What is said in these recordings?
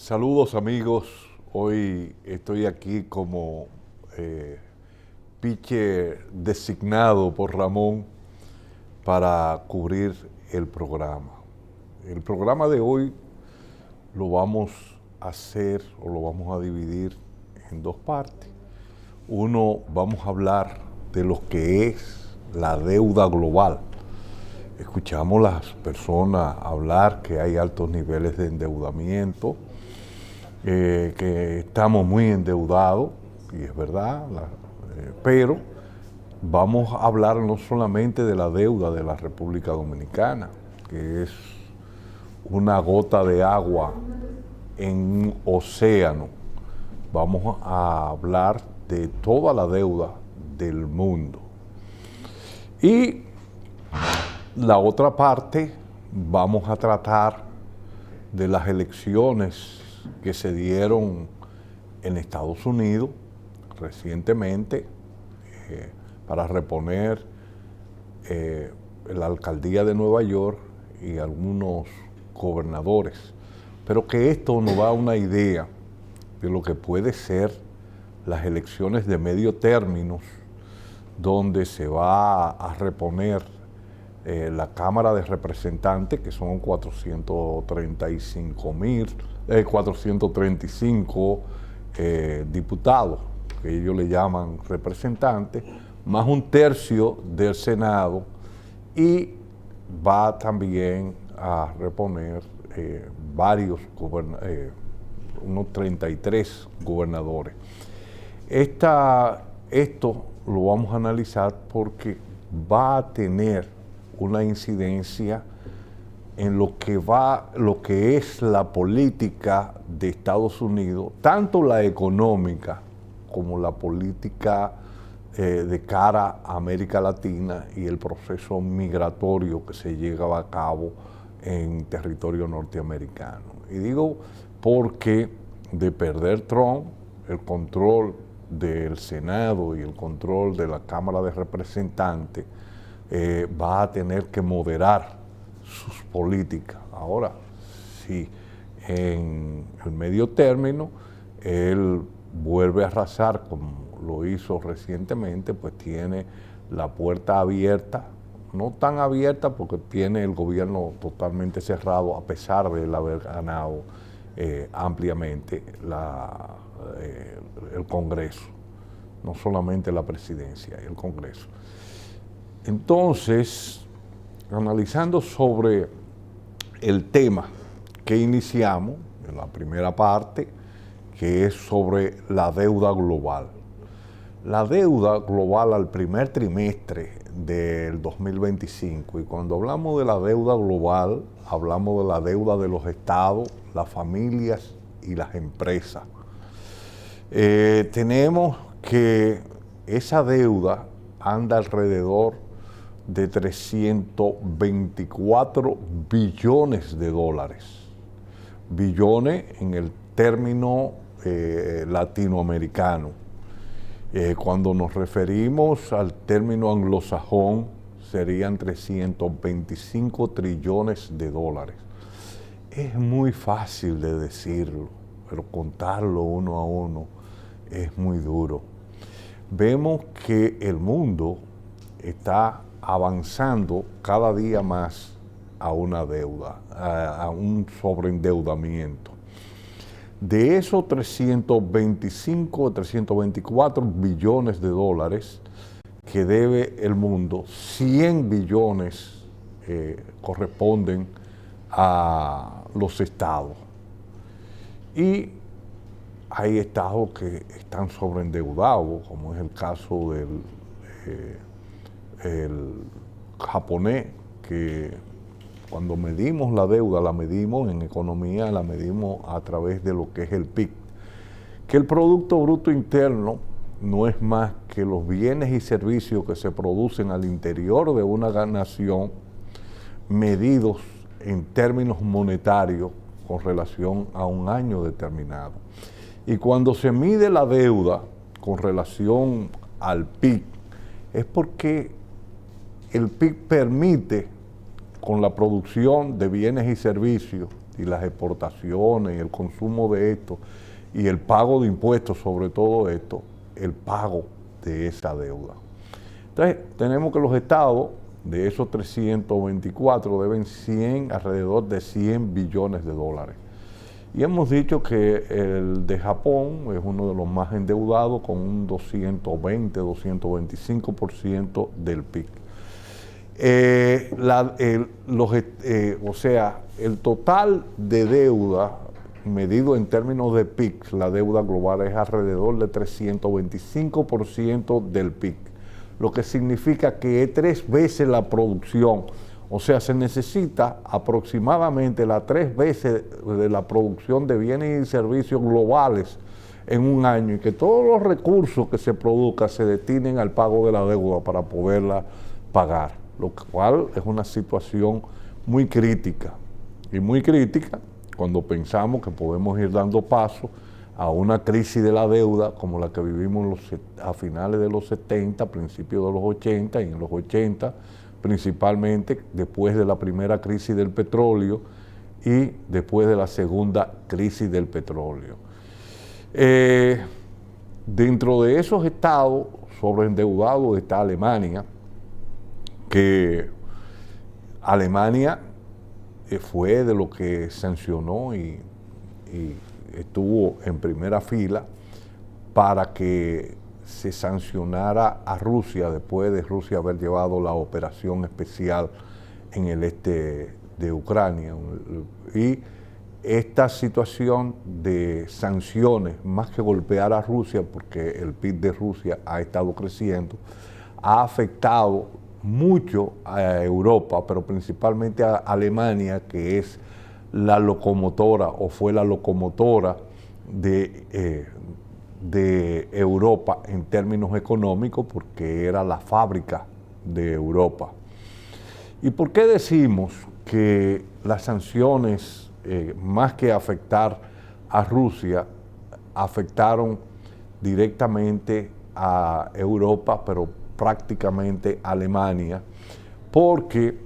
Saludos amigos, hoy estoy aquí como pitcher designado por Ramón para cubrir el programa. El programa de hoy lo vamos a hacer o lo vamos a dividir en dos partes. Uno, vamos a hablar de lo que es la deuda global. Escuchamos a las personas hablar que hay altos niveles de endeudamiento, que estamos muy endeudados, y es verdad, pero vamos a hablar no solamente de la deuda de la República Dominicana, que es una gota de agua en un océano. Vamos a hablar de toda la deuda del mundo. Y la otra parte, vamos a tratar de las elecciones que se dieron en Estados Unidos recientemente para reponer la alcaldía de Nueva York y algunos gobernadores. Pero que esto nos da una idea de lo que puede ser las elecciones de medio término, donde se va a reponer la Cámara de Representantes, que son 435 diputados, que ellos le llaman representantes, más un tercio del Senado, y va también a reponer unos 33 gobernadores. Esto lo vamos a analizar porque va a tener una incidencia en lo que es la política de Estados Unidos, tanto la económica como la política de cara a América Latina y el proceso migratorio que se lleva a cabo en territorio norteamericano. Y digo porque de perder Trump, el control del Senado y el control de la Cámara de Representantes, va a tener que moderar sus políticas. Ahora, si en el medio término él vuelve a arrasar como lo hizo recientemente, pues tiene la puerta abierta, no tan abierta porque tiene el gobierno totalmente cerrado, a pesar de él haber ganado ampliamente el Congreso, no solamente la presidencia, el Congreso. Entonces, analizando sobre el tema que iniciamos en la primera parte, que es sobre la deuda global. La deuda global al primer trimestre del 2025, y cuando hablamos de la deuda global, hablamos de la deuda de los estados, las familias y las empresas. Tenemos que esa deuda anda alrededor de 324 billones de dólares. Billones en el término latinoamericano. Cuando nos referimos al término anglosajón, serían 325 trillones de dólares. Es muy fácil de decirlo, pero contarlo uno a uno es muy duro. Vemos que el mundo está avanzando cada día más a una deuda, a un sobreendeudamiento. De esos 324 billones de dólares que debe el mundo, 100 billones corresponden a los estados. Y hay estados que están sobreendeudados, como es el caso del japonés, que cuando medimos la deuda, la medimos en economía, la medimos a través de lo que es el PIB, que el Producto Bruto Interno no es más que los bienes y servicios que se producen al interior de una nación, medidos en términos monetarios con relación a un año determinado. Y cuando se mide la deuda con relación al PIB, es porque el PIB permite, con la producción de bienes y servicios y las exportaciones y el consumo de esto y el pago de impuestos sobre todo esto, el pago de esa deuda. Entonces, tenemos que los estados de esos 324 deben alrededor de 100 billones de dólares. Y hemos dicho que el de Japón es uno de los más endeudados con un 220-225% del PIB. O sea, el total de deuda medido en términos de PIB, la deuda global es alrededor de 325% del PIB, lo que significa que es 3 veces la producción. O sea, se necesita aproximadamente las 3 veces de la producción de bienes y servicios globales en un año y que todos los recursos que se produzcan se destinen al pago de la deuda para poderla pagar, lo cual es una situación muy crítica cuando pensamos que podemos ir dando paso a una crisis de la deuda como la que vivimos a finales de los 70, principios de los 80 y en los 80, principalmente después de la primera crisis del petróleo y después de la segunda crisis del petróleo. Dentro de esos estados sobreendeudados está Alemania, que Alemania fue de lo que sancionó y estuvo en primera fila para que se sancionara a Rusia después de Rusia haber llevado la operación especial en el este de Ucrania. Y esta situación de sanciones, más que golpear a Rusia, porque el PIB de Rusia ha estado creciendo, ha afectado mucho a Europa, pero principalmente a Alemania, que es la locomotora o fue la locomotora de Europa en términos económicos, porque era la fábrica de Europa. ¿Y por qué decimos que las sanciones, más que afectar a Rusia, afectaron directamente a Europa, pero prácticamente a Alemania? Porque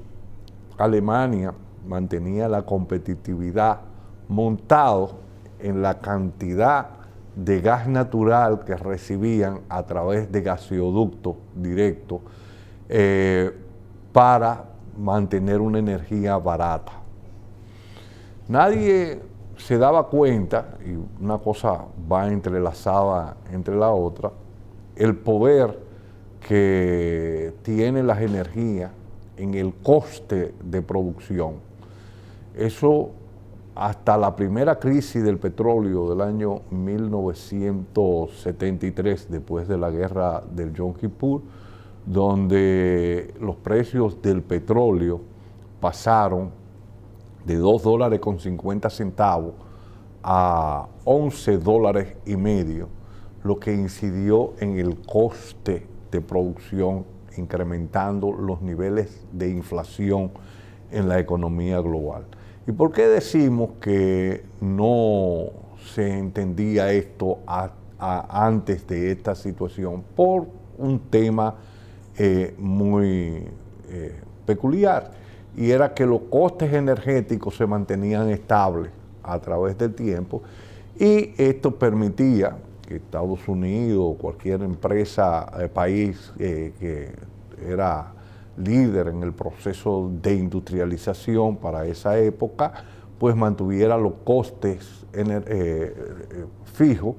Alemania mantenía la competitividad montado en la cantidad de gas natural que recibían a través de gaseoductos directos para mantener una energía barata. Nadie se daba cuenta, y una cosa va entrelazada entre la otra, el poder que tienen las energías en el coste de producción. Eso hasta la primera crisis del petróleo del año 1973, después de la guerra del Yom Kippur, donde los precios del petróleo pasaron de $2.50 a $11.50, lo que incidió en el coste de producción, incrementando los niveles de inflación en la economía global. ¿Y por qué decimos que no se entendía esto antes de esta situación? Por un tema muy peculiar, y era que los costes energéticos se mantenían estables a través del tiempo, y esto permitía que Estados Unidos o cualquier empresa, país que era líder en el proceso de industrialización para esa época, pues mantuviera los costes fijos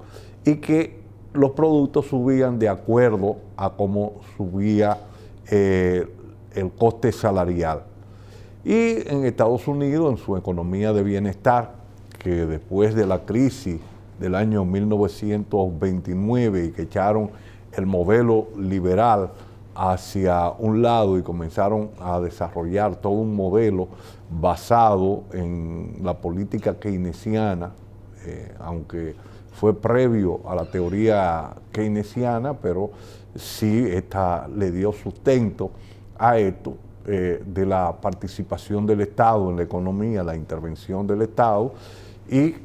y que los productos subían de acuerdo a cómo subía el coste salarial. Y en Estados Unidos, en su economía de bienestar, que después de la crisis del año 1929 y que echaron el modelo liberal hacia un lado y comenzaron a desarrollar todo un modelo basado en la política keynesiana, aunque fue previo a la teoría keynesiana, pero sí esta le dio sustento a esto, de la participación del Estado en la economía, la intervención del Estado y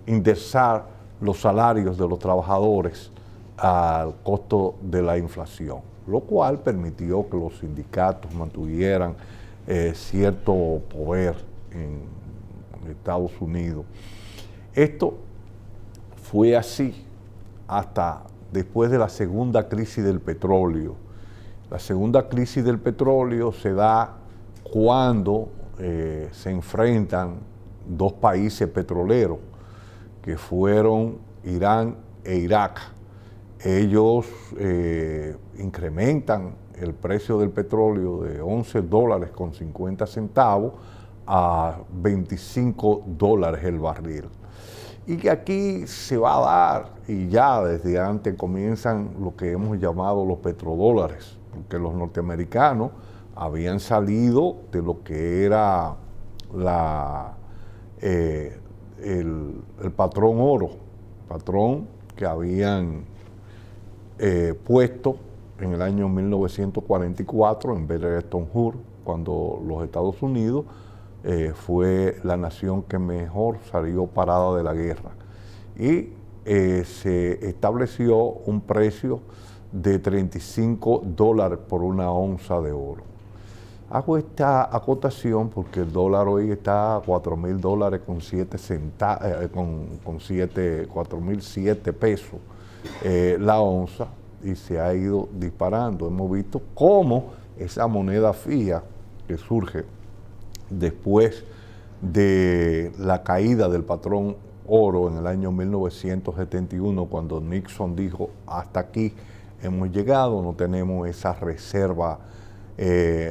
indexar los salarios de los trabajadores al costo de la inflación, lo cual permitió que los sindicatos mantuvieran cierto poder Estados Unidos. Esto fue así hasta después de la segunda crisis del petróleo. La segunda crisis del petróleo se da cuando se enfrentan dos países petroleros, que fueron Irán e Irak. Ellos incrementan el precio del petróleo de $11.50 a $25 el barril. Y que aquí se va a dar, y ya desde antes comienzan lo que hemos llamado los petrodólares, porque los norteamericanos habían salido de lo que era el patrón oro, patrón que habían puesto en el año 1944 en Bretton Woods, cuando los Estados Unidos fue la nación que mejor salió parada de la guerra. Y se estableció un precio de $35 por una onza de oro. Hago esta acotación porque el dólar hoy está a $4,000 con 7 centavos, con 4,007 pesos la onza, y se ha ido disparando. Hemos visto cómo esa moneda fía que surge después de la caída del patrón oro en el año 1971, cuando Nixon dijo: hasta aquí hemos llegado, no tenemos esa reserva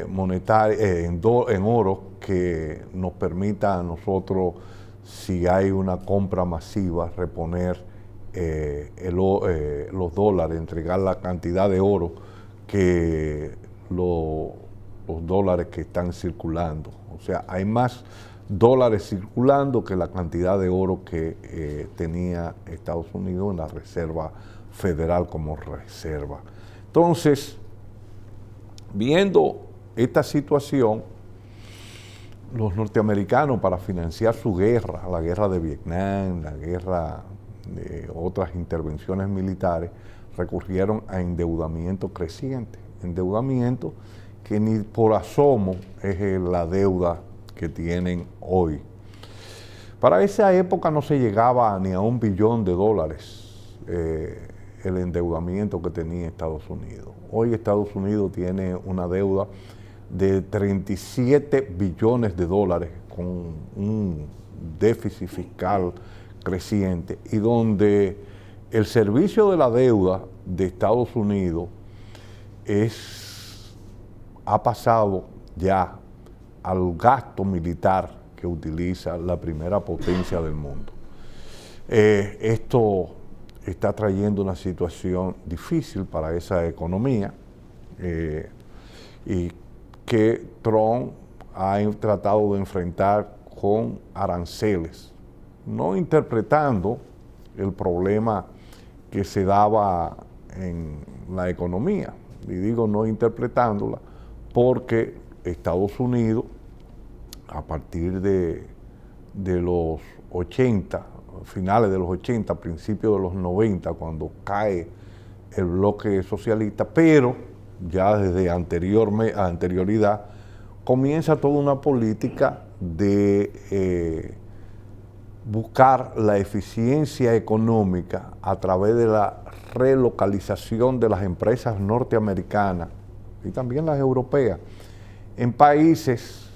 monetaria en oro que nos permita a nosotros, si hay una compra masiva, reponer los dólares, entregar la cantidad de oro que los dólares que están circulando. O sea, hay más dólares circulando que la cantidad de oro que tenía Estados Unidos en la Reserva Federal como reserva. Entonces, viendo esta situación, los norteamericanos, para financiar su guerra, la guerra de Vietnam, la guerra de otras intervenciones militares, recurrieron a endeudamiento creciente, endeudamiento que ni por asomo es la deuda que tienen hoy. Para esa época no se llegaba ni a $1 billón el endeudamiento que tenía Estados Unidos. Hoy Estados Unidos tiene una deuda de $37 billones con un déficit fiscal creciente, y donde el servicio de la deuda de Estados Unidos ha pasado ya al gasto militar que utiliza la primera potencia del mundo. Esto está trayendo una situación difícil para esa economía y que Trump ha tratado de enfrentar con aranceles, no interpretando el problema que se daba en la economía. Y digo no interpretándola porque Estados Unidos, a partir de los 80, finales de los 80, principios de los 90, cuando cae el bloque socialista, pero ya desde anterioridad, comienza toda una política de buscar la eficiencia económica a través de la relocalización de las empresas norteamericanas y también las europeas en países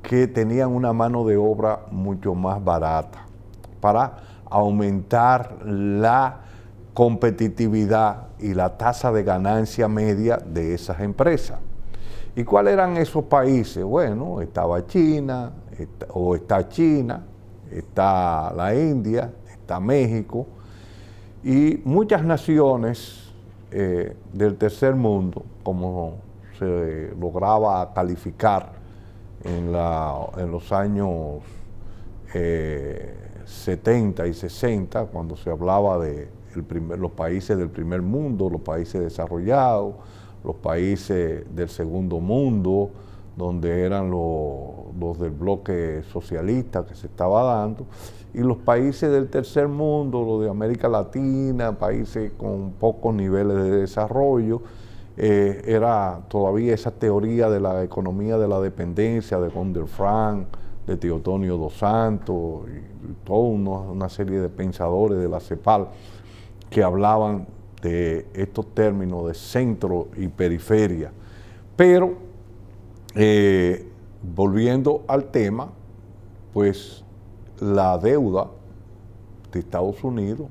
que tenían una mano de obra mucho más barata, para aumentar la competitividad y la tasa de ganancia media de esas empresas. ¿Y cuáles eran esos países? Bueno, estaba China, está China, está la India, está México y muchas naciones del tercer mundo, como se lograba calificar en los años 70 y 60, cuando se hablaba de los países del primer mundo, los países desarrollados, los países del segundo mundo, donde eran los del bloque socialista que se estaba dando, y los países del tercer mundo, los de América Latina, países con pocos niveles de desarrollo. Era todavía esa teoría de la economía de la dependencia de von der Frank, de Teotonio dos Santos y toda una serie de pensadores de la CEPAL que hablaban de estos términos de centro y periferia. Pero, volviendo al tema, pues la deuda de Estados Unidos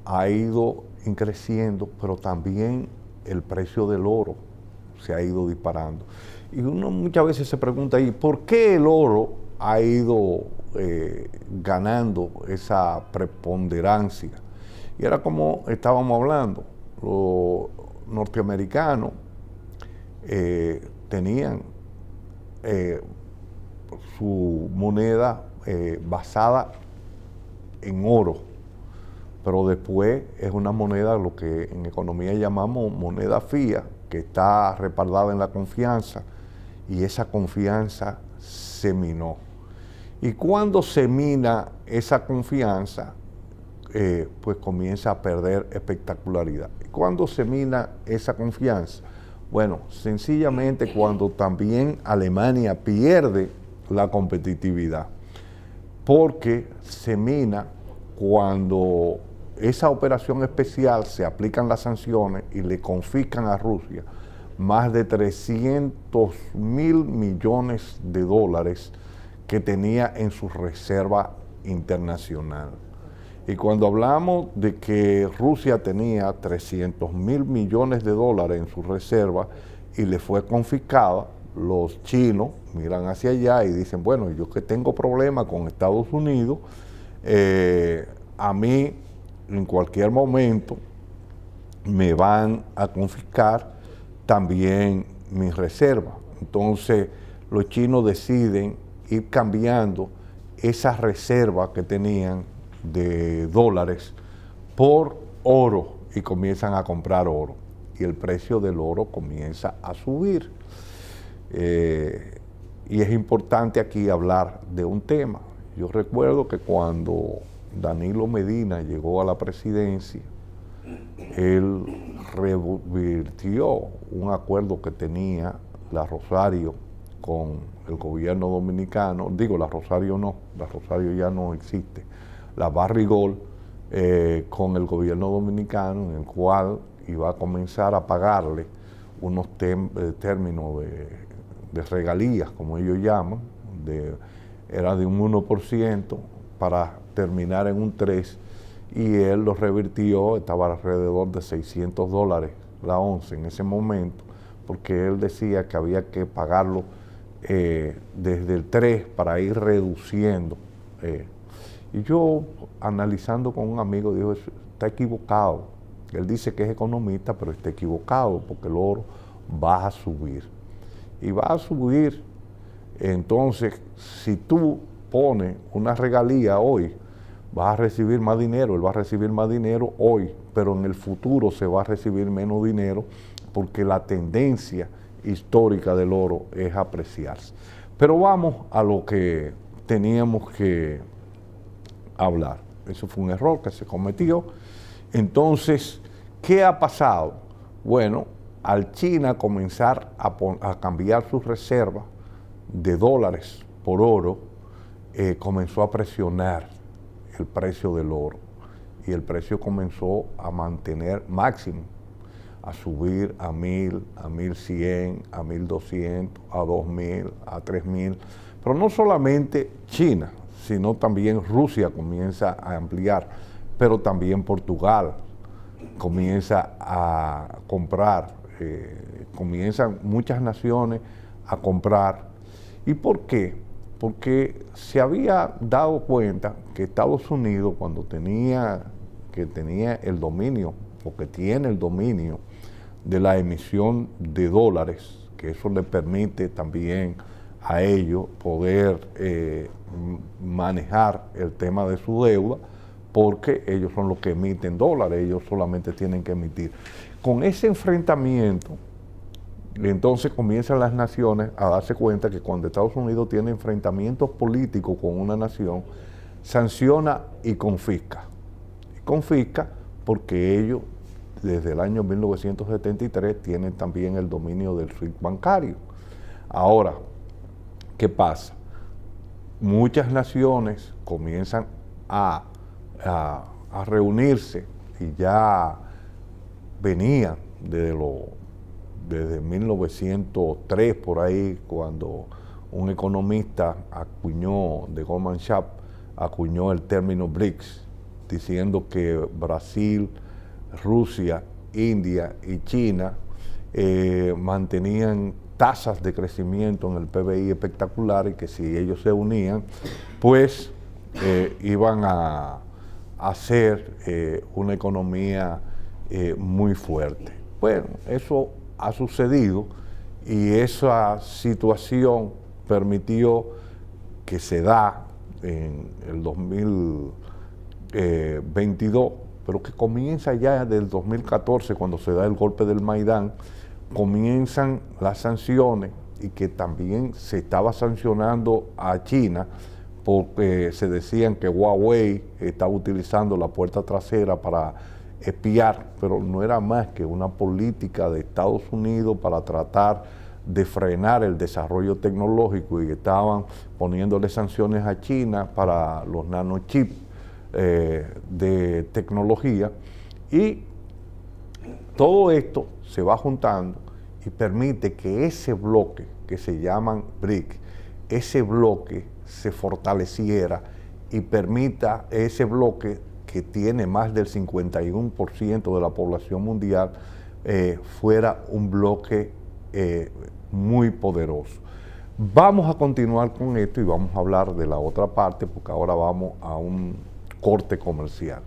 ha ido creciendo, pero también el precio del oro se ha ido disparando. Y uno muchas veces se pregunta ahí, ¿por qué el oro ha ido ganando esa preponderancia? Y era como estábamos hablando, los norteamericanos tenían su moneda basada en oro, pero después es una moneda, lo que en economía llamamos moneda fía, que está respaldada en la confianza, y esa confianza se minó. Y cuando se mina esa confianza, pues comienza a perder espectacularidad. ¿Y cuándo se mina esa confianza? Bueno, sencillamente cuando también Alemania pierde la competitividad, porque se mina cuando esa operación especial se aplican las sanciones y le confiscan a Rusia más de 300.000 millones de dólares que tenía en su reserva internacional. Y cuando hablamos de que Rusia tenía 300.000 millones de dólares en su reserva y le fue confiscada, los chinos miran hacia allá y dicen, bueno, yo que tengo problemas con Estados Unidos, a mí en cualquier momento me van a confiscar también mi reserva. Entonces los chinos deciden ir cambiando esas reservas que tenían de dólares por oro y comienzan a comprar oro y el precio del oro comienza a subir. Y es importante aquí hablar de un tema. Yo recuerdo que cuando Danilo Medina llegó a la presidencia, él revirtió un acuerdo que tenía la Rosario con el gobierno dominicano. Digo, la Rosario no, la Rosario ya no existe. La Barrigol con el gobierno dominicano, en el cual iba a comenzar a pagarle unos términos de regalías, como ellos llaman, era de un 1% para terminar en un 3%, y él lo revirtió, estaba alrededor de $600 la onza en ese momento, porque él decía que había que pagarlo desde el 3 para ir reduciendo. Y yo, analizando con un amigo, digo, está equivocado. Él dice que es economista, pero está equivocado, porque el oro va a subir. Y va a subir. Entonces, si tú pones una regalía hoy, vas a recibir más dinero, él va a recibir más dinero hoy, pero en el futuro se va a recibir menos dinero, porque la tendencia histórica del oro es apreciarse. Pero vamos a lo que teníamos que hablar. Eso fue un error que se cometió. Entonces, ¿qué ha pasado? Bueno, al China comenzar a cambiar sus reservas de dólares por oro, comenzó a presionar el precio del oro, y el precio comenzó a mantener máximo, a subir a 1.000, a 1.100, a 1.200, a 2.000, a 3.000. Pero no solamente China, sino también Rusia comienza a ampliar, pero también Portugal comienza a comprar, comienzan muchas naciones a comprar. ¿Y por qué? Porque se había dado cuenta que Estados Unidos, cuando tenía el dominio, o que tiene el dominio de la emisión de dólares, que eso le permite también a ellos poder manejar el tema de su deuda, porque ellos son los que emiten dólares, ellos solamente tienen que emitir. Con ese enfrentamiento, entonces comienzan las naciones a darse cuenta que cuando Estados Unidos tiene enfrentamientos políticos con una nación, sanciona y confisca. Y confisca porque ellos, desde el año 1973, tienen también el dominio del SWIFT bancario. Ahora, ¿qué pasa? muchas naciones comienzan a, a reunirse y ya venían desde 1903 por ahí, cuando un economista de Goldman Sachs acuñó el término BRICS, diciendo que Brasil, Rusia, India y China mantenían tasas de crecimiento en el PBI espectacular, y que si ellos se unían, pues iban a hacer una economía muy fuerte. Bueno, eso ha sucedido, y esa situación permitió que se da en el 2022, pero que comienza ya desde el 2014, cuando se da el golpe del Maidán, comienzan las sanciones, y que también se estaba sancionando a China porque se decían que Huawei estaba utilizando la puerta trasera para espiar, pero no era más que una política de Estados Unidos para tratar de frenar el desarrollo tecnológico, y estaban poniéndole sanciones a China para los nanochips de tecnología, y todo esto se va juntando y permite que ese bloque que se llaman BRIC, ese bloque se fortaleciera y permita ese bloque, que tiene más del 51% de la población mundial, fuera un bloque muy poderoso. Vamos a continuar con esto y vamos a hablar de la otra parte, porque ahora vamos a un corte comercial.